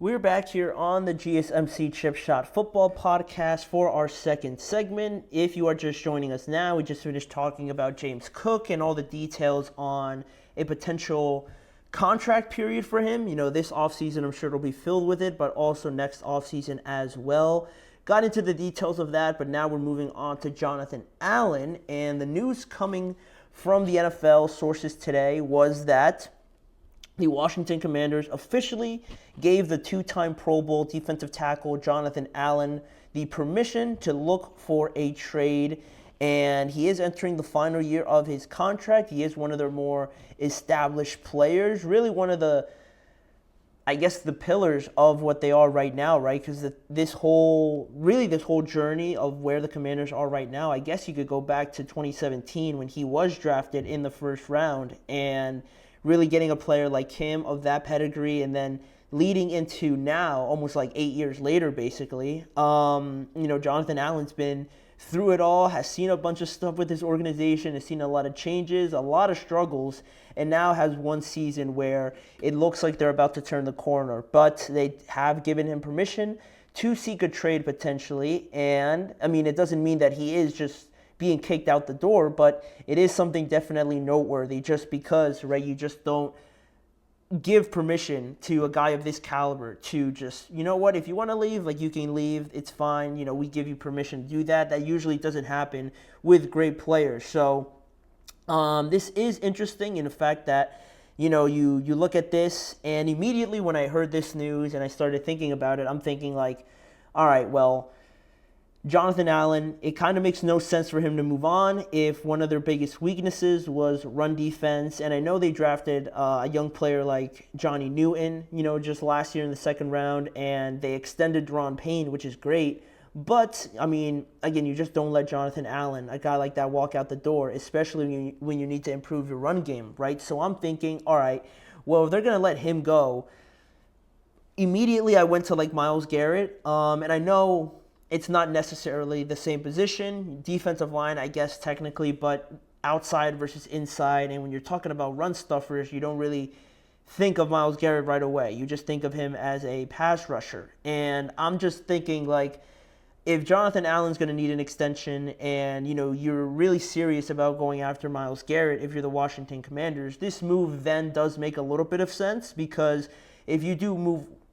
We're back here on the GSMC Chip Shot Football Podcast for our second segment. If you are just joining us now, we just finished talking about James Cook and all the details on a potential contract period for him. You know, this offseason I'm sure it'll be filled with it, but also next offseason as well. Got into the details of that, but now we're moving on to Jonathan Allen. And the news coming from the NFL sources today was that the Washington Commanders officially gave the two-time Pro Bowl defensive tackle Jonathan Allen the permission to look for a trade, and he is entering the final year of his contract. He is one of their more established players, really one of the, I guess, the pillars of what they are right now, right? Because this whole journey of where the Commanders are right now, I guess you could go back to 2017 when he was drafted in the first round, and really getting a player like him of that pedigree, and then leading into now, almost like 8 years later, basically. Jonathan Allen's been through it all, has seen a bunch of stuff with his organization, has seen a lot of changes, a lot of struggles, and now has one season where it looks like they're about to turn the corner. But they have given him permission to seek a trade potentially, and, I mean, it doesn't mean that he is just being kicked out the door, but it is something definitely noteworthy just because, right, you just don't give permission to a guy of this caliber to just, you know what, if you want to leave, like, you can leave, it's fine, we give you permission to do that. That usually doesn't happen with great players. So this is interesting in the fact that, you look at this, and immediately when I heard this news and I started thinking about it, I'm thinking like, all right, well, Jonathan Allen, it kind of makes no sense for him to move on if one of their biggest weaknesses was run defense. And I know they drafted a young player like Johnny Newton, just last year in the second round, and they extended Deron Payne, which is great. But, I mean, again, you just don't let Jonathan Allen, a guy like that, walk out the door, especially when you need to improve your run game, right? So I'm thinking, all right, well, if they're going to let him go, immediately I went to, like, Myles Garrett, and I know it's not necessarily the same position, defensive line, I guess, technically, but outside versus inside. And when you're talking about run stuffers, you don't really think of Myles Garrett right away. You just think of him as a pass rusher. And I'm just thinking, like, if Jonathan Allen's going to need an extension and, you're really serious about going after Myles Garrett, if you're the Washington Commanders, this move then does make a little bit of sense, because if you do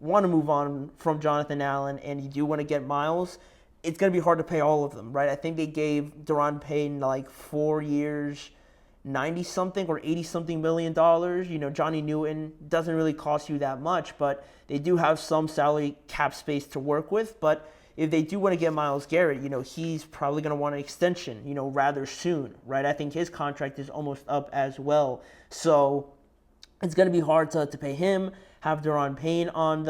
want to move on from Jonathan Allen and you do want to get Myles, it's going to be hard to pay all of them, right? I think they gave Deron Payne like 4 years, 90-something or 80-something $million. Johnny Newton doesn't really cost you that much, but they do have some salary cap space to work with. But if they do want to get Myles Garrett, he's probably going to want an extension, rather soon, right? I think his contract is almost up as well. So it's going to be hard to pay him, have Deron Payne on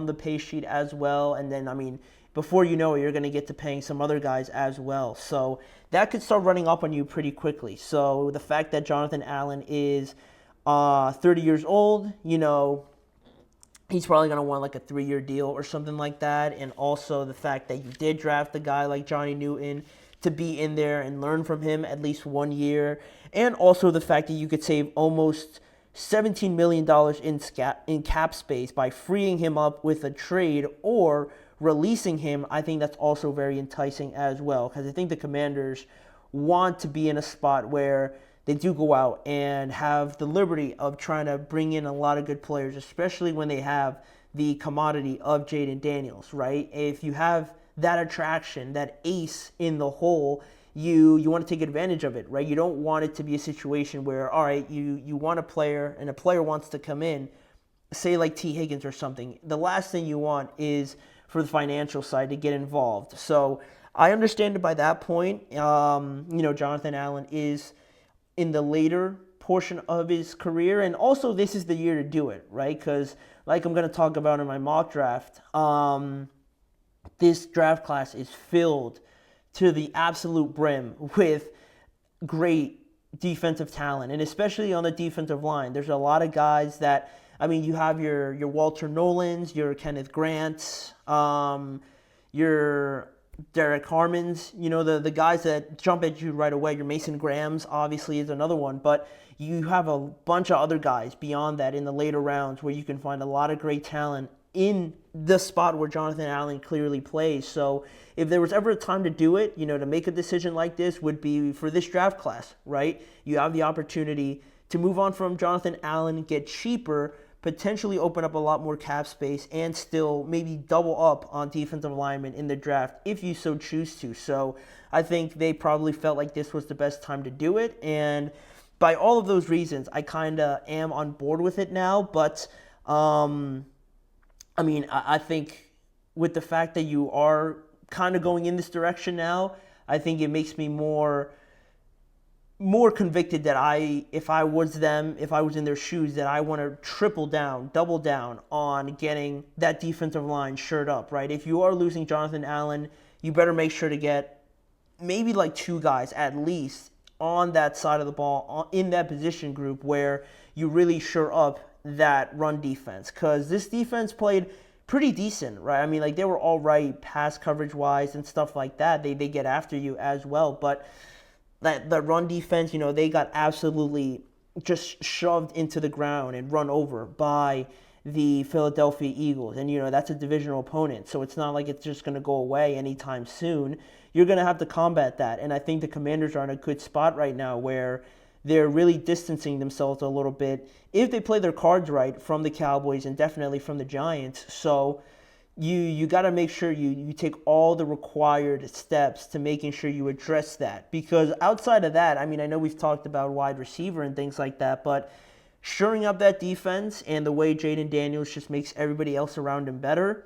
the pay sheet as well. And then, I mean, before you know it, you're going to get to paying some other guys as well. So that could start running up on you pretty quickly. So the fact that Jonathan Allen is 30 years old, he's probably going to want like a 3-year deal or something like that. And also the fact that you did draft a guy like Johnny Newton to be in there and learn from him at least 1 year. And also the fact that you could save almost $17 million in cap space by freeing him up with a trade or releasing him. I think that's also very enticing as well, because I think the Commanders want to be in a spot where they do go out and have the liberty of trying to bring in a lot of good players, especially when they have the commodity of Jaden Daniels, right? If you have that attraction, that ace in the hole, you want to take advantage of it, right? You don't want it to be a situation where, all right, you want a player and a player wants to come in, say like T. Higgins or something. The last thing you want is for the financial side to get involved. So I understand it by that point. Jonathan Allen is in the later portion of his career, and also this is the year to do it, right? Because like I'm going to talk about in my mock draft, this draft class is filled to the absolute brim with great defensive talent, and especially on the defensive line. There's a lot of guys that, I mean, you have your Walter Nolans, your Kenneth Grants, your Derek Harmons, the guys that jump at you right away. Your Mason Grahams obviously is another one, but you have a bunch of other guys beyond that in the later rounds where you can find a lot of great talent in the spot where Jonathan Allen clearly plays. So if there was ever a time to do it, to make a decision like this would be for this draft class, right? You have the opportunity to move on from Jonathan Allen, get cheaper, potentially open up a lot more cap space, and still maybe double up on defensive linemen in the draft if you so choose to. So I think they probably felt like this was the best time to do it. And by all of those reasons, I kind of am on board with it now. But, I think with the fact that you are kind of going in this direction now, I think it makes me more convicted that if I was in their shoes, that I want to double down on getting that defensive line shored up, right? If you are losing Jonathan Allen, you better make sure to get maybe like two guys at least on that side of the ball, in that position group where you really shore up that run defense. Because this defense played pretty decent, right? I mean, like, they were all right pass coverage-wise and stuff like that. They get after you as well, but that run defense, they got absolutely just shoved into the ground and run over by the Philadelphia Eagles. And, that's a divisional opponent, so it's not like it's just going to go away anytime soon. You're going to have to combat that. And I think the Commanders are in a good spot right now where they're really distancing themselves a little bit, if they play their cards right, from the Cowboys and definitely from the Giants. So you got to make sure you take all the required steps to making sure you address that. Because outside of that, I know we've talked about wide receiver and things like that, but shoring up that defense and the way Jaden Daniels just makes everybody else around him better,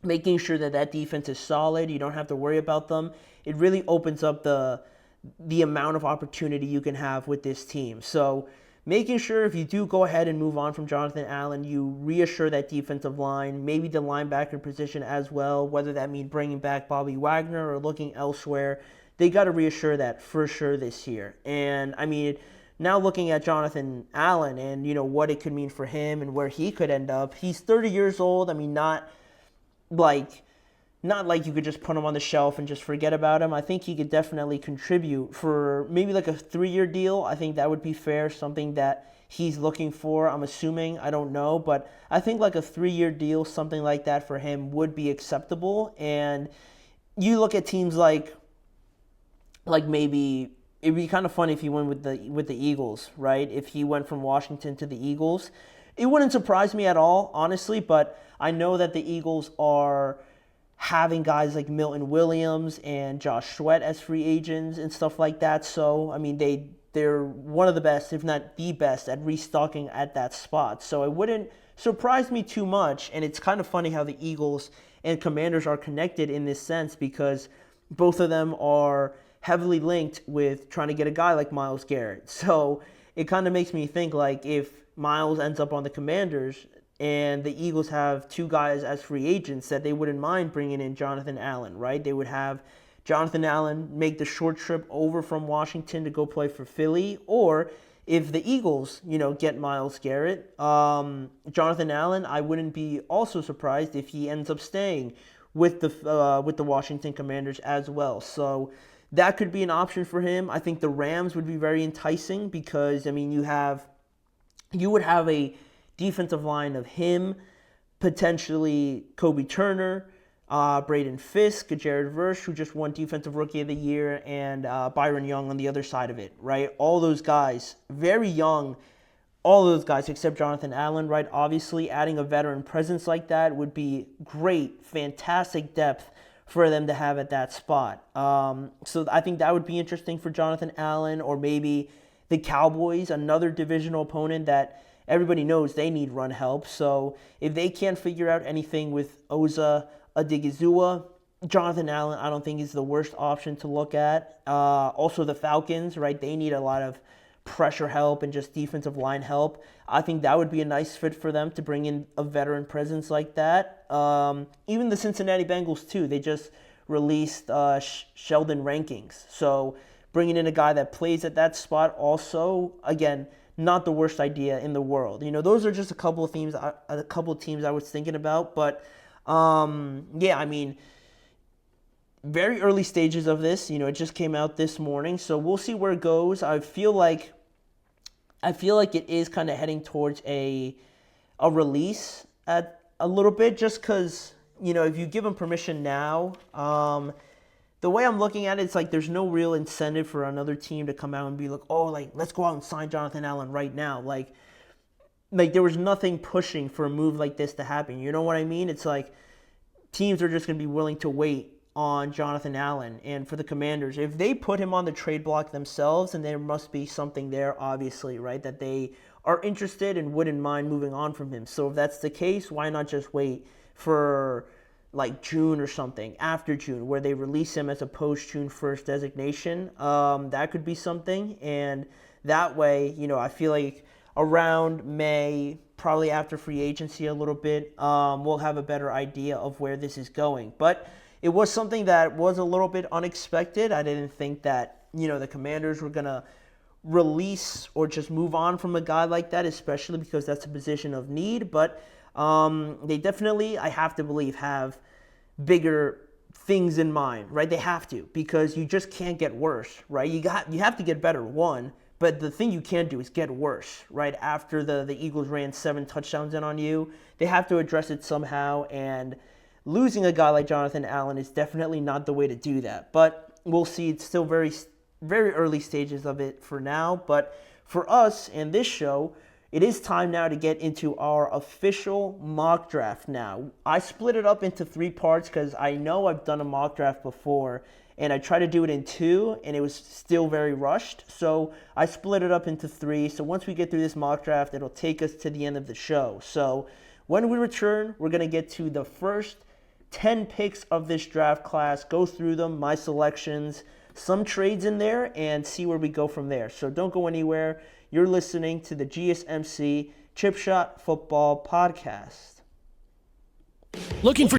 making sure that defense is solid, you don't have to worry about them, it really opens up the amount of opportunity you can have with this team. So making sure if you do go ahead and move on from Jonathan Allen, you reassure that defensive line, maybe the linebacker position as well, whether that means bringing back Bobby Wagner or looking elsewhere. They got to reassure that for sure this year. And, now looking at Jonathan Allen and, what it could mean for him and where he could end up, he's 30 years old. Not like you could just put him on the shelf and just forget about him. I think he could definitely contribute for maybe like a 3-year deal. I think that would be fair, something that he's looking for, I'm assuming. I don't know. But I think like a 3-year deal, something like that for him would be acceptable. And you look at teams like maybe it'd be kind of funny if he went with the Eagles, right? If he went from Washington to the Eagles. It wouldn't surprise me at all, honestly. But I know that the Eagles are having guys like Milton Williams and Josh Sweat as free agents and stuff like that. So, they're one of the best, if not the best, at restocking at that spot. So it wouldn't surprise me too much. And it's kind of funny how the Eagles and Commanders are connected in this sense, because both of them are heavily linked with trying to get a guy like Myles Garrett. So it kind of makes me think, like, if Myles ends up on the Commanders and the Eagles have two guys as free agents, that they wouldn't mind bringing in Jonathan Allen, right? They would have Jonathan Allen make the short trip over from Washington to go play for Philly. Or if the Eagles, get Myles Garrett, Jonathan Allen, I wouldn't be also surprised if he ends up staying with the Washington Commanders as well. So that could be an option for him. I think the Rams would be very enticing because, you would have a defensive line of him, potentially Kobe Turner, Braden Fisk, Jared Verse, who just won Defensive Rookie of the Year, and Byron Young on the other side of it, right? All those guys, very young, all those guys except Jonathan Allen, right? Obviously, adding a veteran presence like that would be great, fantastic depth for them to have at that spot. So I think that would be interesting for Jonathan Allen, or maybe the Cowboys, another divisional opponent that everybody knows they need run help. So if they can't figure out anything with Oza Odigizua, Jonathan Allen, I don't think is the worst option to look at. Also the Falcons, right? They need a lot of pressure help and just defensive line help. I think that would be a nice fit for them to bring in a veteran presence like that. Even the Cincinnati Bengals too. They just released Sheldon Rankings. So bringing in a guy that plays at that spot also, again, not the worst idea in the world. Those are just a couple of teams I was thinking about. But very early stages of this. It just came out this morning, so we'll see where it goes. I feel like it is kind of heading towards a release at a little bit, just because, if you give him permission now, the way I'm looking at it, it's like there's no real incentive for another team to come out and be like, oh, like, let's go out and sign Jonathan Allen right now. Like there was nothing pushing for a move like this to happen. You know what I mean? It's like teams are just going to be willing to wait on Jonathan Allen. And for the Commanders, if they put him on the trade block themselves, and there must be something there, obviously, right, that they are interested and wouldn't mind moving on from him. So if that's the case, why not just wait for like June or something, after June, where they release him as a post-June 1st designation? That could be something. And that way, I feel like around May, probably after free agency a little bit, we'll have a better idea of where this is going. But it was something that was a little bit unexpected. I didn't think that, the Commanders were going to release or just move on from a guy like that, especially because that's a position of need. But they definitely, I have to believe, have bigger things in mind, right? They have to, because you just can't get worse, right? You have to get better, one, but the thing you can't do is get worse, right? After the Eagles ran 7 touchdowns in on you, they have to address it somehow, and losing a guy like Jonathan Allen is definitely not the way to do that. But we'll see. It's still very, very early stages of it for now. But for us and this show, it is time now to get into our official mock draft now. I split it up into 3 parts because I know I've done a mock draft before, and I tried to do it in 2, and it was still very rushed. So I split it up into 3. So once we get through this mock draft, it'll take us to the end of the show. So when we return, we're going to get to the first 10 picks of this draft class, go through them, my selections, some trades in there, and see where we go from there. So don't go anywhere. You're listening to the GSMC Chip Shot Football Podcast. Looking for